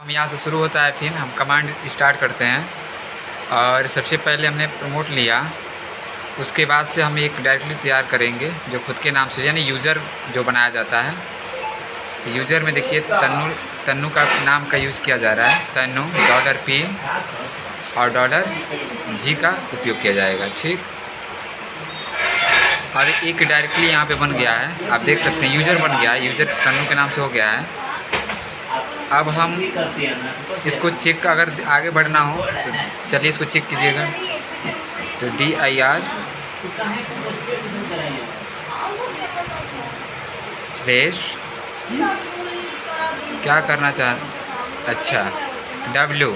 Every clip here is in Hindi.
हम यहाँ से शुरू होता है, फिर हम कमांड स्टार्ट करते हैं। और सबसे पहले हमने प्रमोट लिया, उसके बाद से हम एक डायरेक्टरी तैयार करेंगे जो खुद के नाम से, यानी यूज़र जो बनाया जाता है। तो यूज़र में देखिए तन्नू का नाम का यूज़ किया जा रहा है, तन्नू $P और $G का उपयोग किया जाएगा। ठीक, और एक डायरेक्टली यहाँ पे बन गया है, आप देख सकते हैं यूज़र बन गया है, यूज़र तन्नू के नाम से हो गया है। अब हम इसको चेक, अगर आगे बढ़ना हो तो चलिए इसको चेक कीजिएगा। तो DIR स्लैश क्या करना चाह, अच्छा W,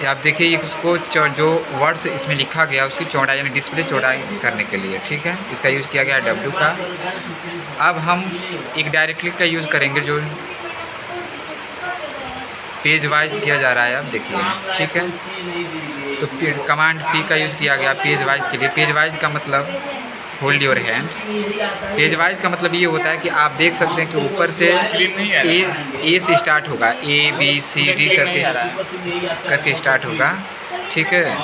आप देखिए इसको जो वर्ड्स इसमें लिखा गया उसकी चौड़ाई यानी डिस्प्ले चौड़ाई करने के लिए, ठीक है, इसका यूज़ किया गया है W का। अब हम एक डायरेक्टली का यूज़ करेंगे जो पेज वाइज किया जा रहा है, आप देखिए, ठीक है। तो कमांड P का यूज़ किया गया पेज वाइज के लिए। पेज वाइज का मतलब hold your hand. Page wise का मतलब ये होता है कि आप देख सकते हैं कि ऊपर से ए से स्टार्ट होगा, ABCD करके स्टार्ट होगा, ठीक है,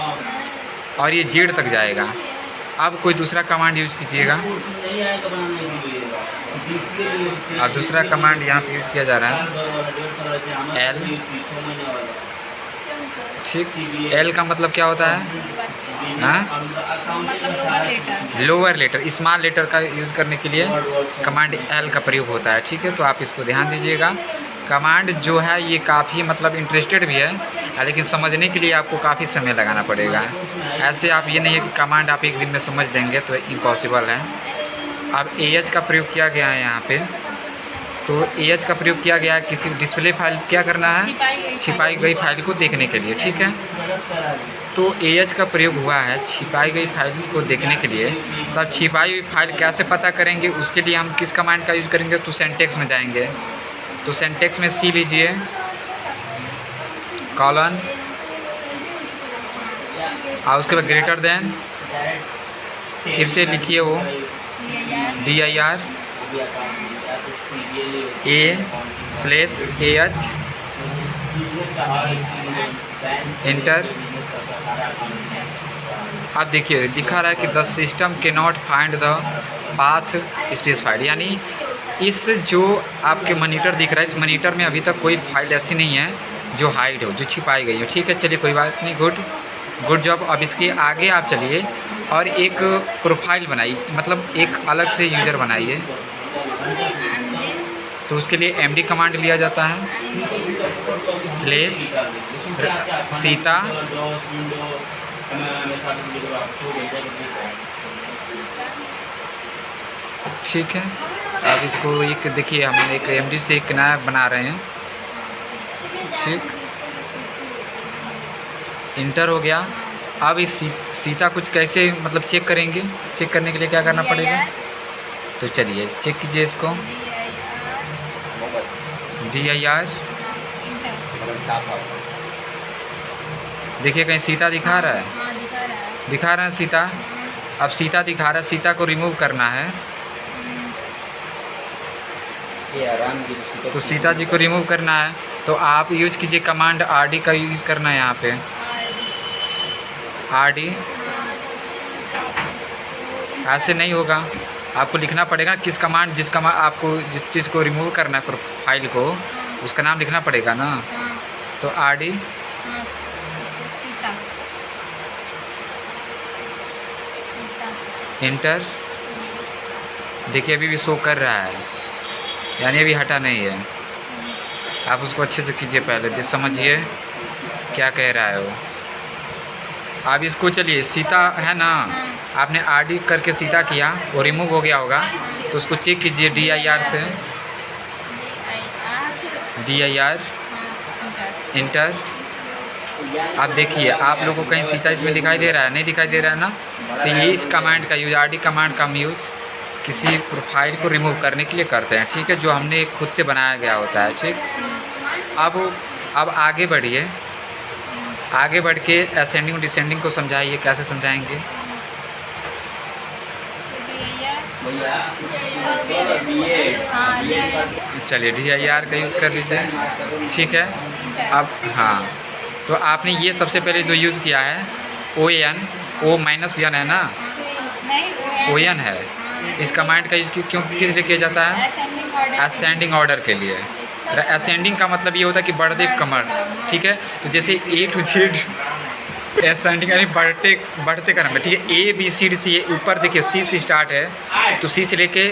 और ये Z तक जाएगा। अब कोई दूसरा कमांड यूज़ कीजिएगा। अब दूसरा कमांड यहाँ पे यूज़ किया जा रहा है L, ठीक। L का मतलब क्या होता है, लोअर लेटर, स्मॉल लेटर का यूज़ करने के लिए कमांड L का प्रयोग होता है, ठीक है। तो आप इसको ध्यान दीजिएगा। कमांड जो है ये काफ़ी मतलब इंटरेस्टेड भी है, लेकिन समझने के लिए आपको काफ़ी समय लगाना पड़ेगा। ऐसे आप ये नहीं है कि कमांड आप एक दिन में समझ देंगे, तो इम्पॉसिबल है। अब AH का प्रयोग किया गया है यहाँ पे। तो AH का प्रयोग किया गया है किसी डिस्प्ले फाइल क्या करना है, छिपाई गई फाइल को देखने के लिए, ठीक है। तो AH का प्रयोग हुआ है छिपाई गई फाइल को देखने के लिए। तो अब छिपाई हुई फाइल कैसे पता करेंगे, उसके लिए हम किस कमांड का यूज़ करेंगे, तो सिंटैक्स में जाएंगे। तो सिंटैक्स में C लीजिए, कॉलन, और उसके बाद ग्रेटर देन, फिर से लिखिए वो DIR A/AH, एंटर। अब देखिए दिखा रहा है कि द सिस्टम के not find the path specified, यानी इस जो आपके मॉनिटर दिख रहा है, इस मॉनिटर में अभी तक कोई फाइल ऐसी नहीं है जो हाइड हो, जो छिपाई गई हो, ठीक है। चलिए कोई बात नहीं, गुड जॉब। अब इसके आगे आप चलिए और एक प्रोफाइल बनाइए, मतलब एक अलग से यूज़र बनाइए। तो उसके लिए MD कमांड लिया जाता है, /सीता, ठीक है। अब इसको एक देखिए, हम एक MD से एक नया बना रहे हैं, ठीक, इंटर हो गया। अब इस सीता कुछ कैसे मतलब चेक करेंगे, चेक करने के लिए क्या करना पड़ेगा, तो चलिए चेक कीजिए इसको। DIR, देखिए कहीं सीता दिखा रहा है, दिखा रहा है सीता। अब सीता दिखा रहा है, सीता को रिमूव करना है, तो सीता जी को रिमूव करना है। तो आप यूज कीजिए कमांड RD का यूज़ करना है यहाँ पे, RD। ऐसे नहीं होगा, आपको लिखना पड़ेगा किस कमांड, जिस कमांड आपको जिस चीज़ को रिमूव करना है फाइल को, उसका नाम लिखना पड़ेगा ना। तो RD इंटर। देखिए अभी भी शो कर रहा है, यानी अभी हटा नहीं है। आप उसको अच्छे से कीजिए, पहले समझिए क्या कह रहा है वो। अब इसको चलिए, सीता है ना, आपने RD करके सीता किया, वो रिमूव हो गया होगा, तो उसको चेक कीजिए DIR से, DIR इंटर। अब देखिए आप लोगों को कहीं सीता इसमें दिखाई दे रहा है, नहीं दिखाई दे रहा है ना। तो ये इस कमांड का यूज़, RD कमांड का हम यूज़ किसी प्रोफाइल को रिमूव करने के लिए करते हैं, ठीक है, जो हमने खुद से बनाया गया होता है, ठीक। अब आगे बढ़िए, आगे बढ़ के असेंडिंग डिसेंडिंग को समझाइए, कैसे समझाएंगे। चलिए DIR का यूज़ कर लीजिए, ठीक है। अब हाँ, तो आपने ये सबसे पहले जो यूज़ किया है ON, O माइनस यन है ना, ON है। इस कमांड का यूज़ क्यों किस लिए किया जाता है? असेंडिंग ऑर्डर के लिए। असेंडिंग का मतलब ये होता है कि बढ़ते क्रम, ठीक है। तो जैसे A to Z असेंडिंग यानी बढ़ते क्रम में, ठीक है। ABCD ये ऊपर देखिए C से स्टार्ट है, तो C से लेके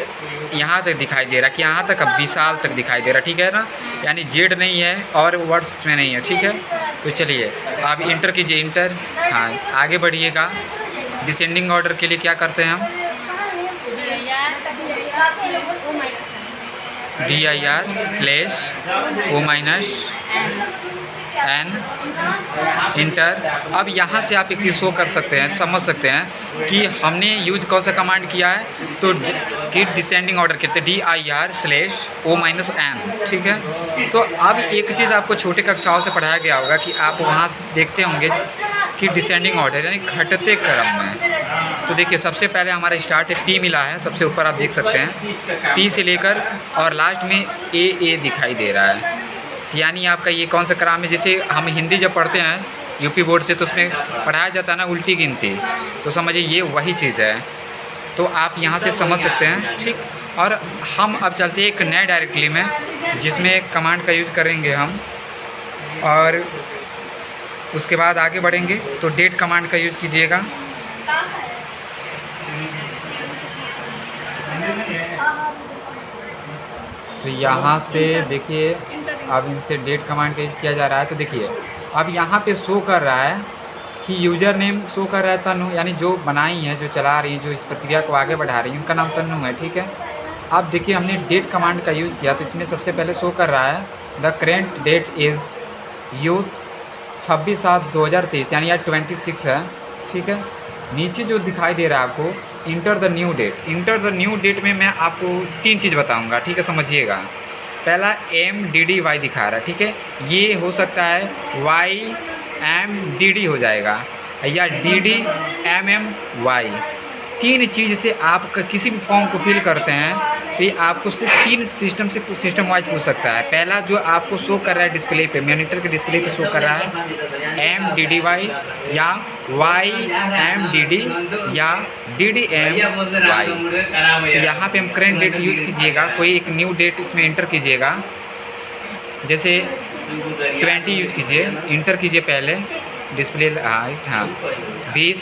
यहाँ तक दिखाई दे रहा है कि यहाँ तक अब विशाल तक दिखाई दे रहा है, ठीक है ना। यानी Z नहीं है और वर्ड्स में नहीं है, ठीक है। तो चलिए आप इंटर कीजिए, इंटर। हाँ, आगे बढ़िएगा। डिसेंडिंग ऑर्डर के लिए क्या करते हैं हम? DIR/O-N inter. अब यहाँ से आप एक चीज़ शो कर सकते हैं, समझ सकते हैं कि हमने यूज कौन सा कमांड किया है। तो कि डिसेंडिंग ऑर्डर कहते हैं DIR/O-N, ठीक है। तो अब एक चीज़ आपको छोटे कक्षाओं से पढ़ाया गया होगा कि आप वहाँ देखते होंगे कि डिसेंडिंग ऑर्डर यानी घटते क्रम में। तो देखिए सबसे पहले हमारा स्टार्ट है P मिला है, सबसे ऊपर आप देख सकते हैं P से लेकर और लास्ट में AA दिखाई दे रहा है। यानी आपका ये कौन सा क्रम है? जैसे हम हिंदी जब पढ़ते हैं यूपी बोर्ड से, तो उसमें पढ़ाया जाता है ना उल्टी गिनती, तो समझिए ये वही चीज़ है। तो आप यहाँ से समझ सकते हैं, ठीक। और हम अब चलते हैं एक नए डायरेक्टरी में, जिसमें कमांड का यूज़ करेंगे हम, और उसके बाद आगे बढ़ेंगे। तो डेट कमांड का यूज़ कीजिएगा। तो यहाँ से देखिए अब इनसे डेट कमांड का यूज़ किया जा रहा है। तो देखिए अब यहाँ पे शो कर रहा है कि यूज़र नेम शो कर रहा है तनु, यानी जो बनाई है, जो चला रही है, जो इस प्रक्रिया को आगे बढ़ा रही है, उनका नाम तनु है, ठीक है। अब देखिए हमने डेट कमांड का यूज़ किया, तो इसमें सबसे पहले शो कर रहा है the current that is use 26/7/2023, यानी यार 26 है, ठीक है। नीचे जो दिखाई दे रहा है आपको enter the new date, enter the new date में मैं आपको 3 चीज़ बताऊंगा, ठीक है, समझिएगा। पहला MDDY दिखा रहा है, ठीक है। ये हो सकता है YMDD हो जाएगा या DDMMY। 3 चीज़ से आप किसी भी फॉर्म को फिल करते हैं तो ये आपको सिर्फ 3 सिस्टम वाइज पूछ सकता है। पहला जो आपको शो कर रहा है डिस्प्ले पे, मॉनिटर के डिस्प्ले पे शो कर रहा है MDDY या YMDD या DDMY। तो यहाँ पे हम करेंट डेट यूज़ कीजिएगा, कोई एक न्यू डेट इसमें इंटर कीजिएगा, जैसे 20 यूज़ कीजिए, इंटर कीजिए पहले डिस्प्ले हाइट, हाँ 20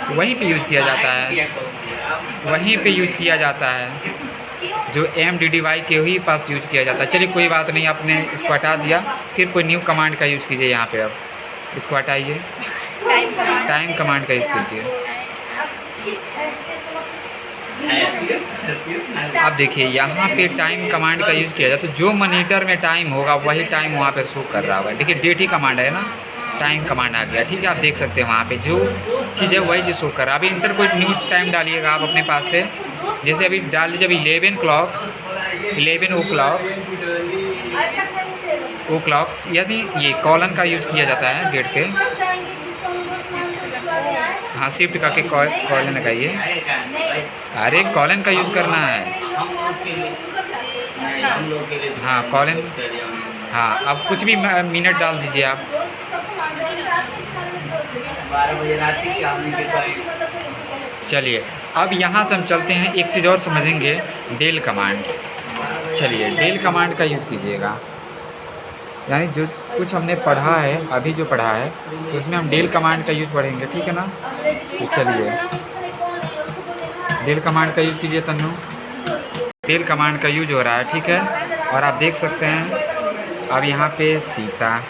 वहीं पे यूज़ किया जाता है, वहीं पे यूज़ किया जाता है जो MDDY के ही पास यूज़ किया जाता है। चलिए कोई बात नहीं, आपने इसको हटा दिया, फिर कोई न्यू कमांड का यूज़ कीजिए। यहाँ पे अब इसको हटाइए, टाइम कमांड का यूज़ कीजिए। अब देखिए यहाँ पे टाइम कमांड का यूज़ किया जाए तो जो मॉनिटर में टाइम होगा वही टाइम वहाँ पे शो कर रहा होगा। देखिए डेट ही कमांड है ना, टाइम कमांड आ गया, ठीक है। आप देख सकते हैं वहाँ पे जो चीज़ है वही चीज़ शो कर रहा है। अभी इंटर कोई न्यू टाइम डालिएगा आप अपने पास से, जैसे अभी डाल लीजिए अभी 11 o'clock, यदि ये कॉलन का यूज़ किया जाता है डेट के, हाँ शिफ्ट करके कॉलन लगाइए। अरे कॉलन का यूज़ करना है, हाँ कॉलन, हाँ अब कुछ भी मिनट डाल दीजिए आप। चलिए अब यहाँ से हम चलते हैं, एक चीज़ और समझेंगे, डेल कमांड। चलिए डेल कमांड का यूज़ कीजिएगा, यानी जो कुछ हमने पढ़ा है, अभी जो पढ़ा है उसमें हम डेल कमांड का यूज़ पढ़ेंगे, ठीक है ना। तो चलिए डेल कमांड का यूज़ कीजिए तन्नू। डेल कमांड का यूज हो रहा है, ठीक है। और आप देख सकते हैं अब यहाँ पे सीता,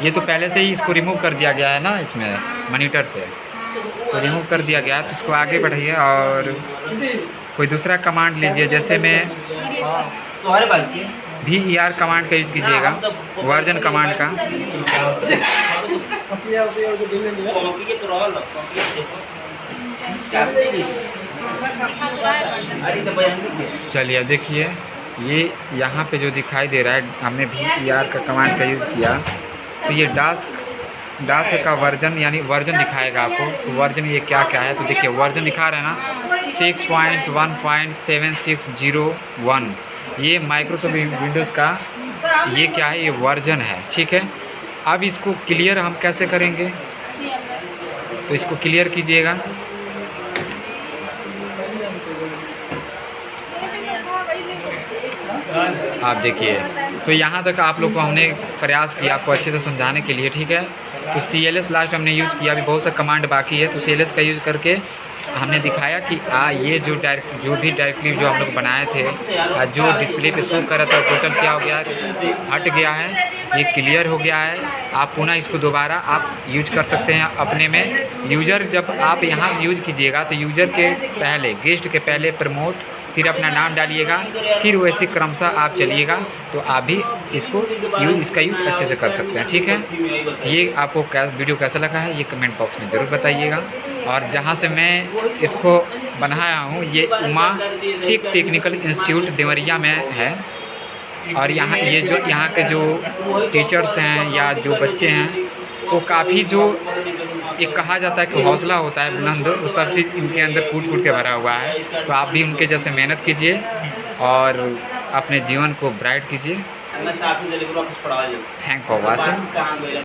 ये तो पहले से ही इसको रिमूव कर दिया गया है ना, इसमें मॉनिटर से तो रिमूव कर दिया गया, तो उसको आगे बढ़ाइए और कोई दूसरा कमांड लीजिए। जैसे मैं VER कमांड का यूज़ कीजिएगा, वर्जन कमांड का। चलिए अब देखिए ये यहाँ पे जो दिखाई दे रहा है, हमने VER का कमांड का यूज़ किया, तो ये डास्क का वर्जन यानी वर्जन दिखाएगा आपको। तो वर्जन ये क्या क्या है, तो देखिए वर्जन दिखा रहा है ना 6.1.7601 ये माइक्रोसॉफ्ट विंडोज़ का ये क्या है, ये वर्जन है, ठीक है। अब इसको क्लियर हम कैसे करेंगे, तो इसको क्लियर कीजिएगा। आप देखिए, तो यहाँ तक आप लोग को हमने प्रयास किया आपको अच्छे से समझाने के लिए, ठीक है। तो CLS लास्ट हमने यूज़ किया, अभी बहुत सा कमांड बाकी है, तो CLS का यूज़ करके हमने दिखाया कि ये जो भी डायरेक्टली जो हम लोग बनाए थे, जो डिस्प्ले पे शो कर रहा था टोटल क्या हो गया, हट गया है, ये क्लियर हो गया है। आप पुनः इसको दोबारा आप यूज कर सकते हैं अपने में। यूज़र जब आप यहाँ यूज़ कीजिएगा तो यूज़र के पहले, गेस्ट के पहले प्रमोट, फिर अपना नाम डालिएगा, फिर वैसे क्रमशः आप चलिएगा, तो आप भी इसका यूज अच्छे से कर सकते हैं, ठीक है। ये आपको वीडियो कैसा लगा है ये कमेंट बॉक्स में ज़रूर बताइएगा। और जहाँ से मैं इसको बनाया हूँ ये उमा टेक्निकल इंस्टीट्यूट देवरिया में है। और यहाँ ये जो यहाँ के जो टीचर्स हैं या जो बच्चे हैं वो काफ़ी जो एक कहा जाता है कि हौसला होता है बुलंद, वो सब चीज़ इनके अंदर कूट के भरा हुआ है। तो आप भी उनके जैसे मेहनत कीजिए और अपने जीवन को ब्राइट कीजिए। Thank for watching.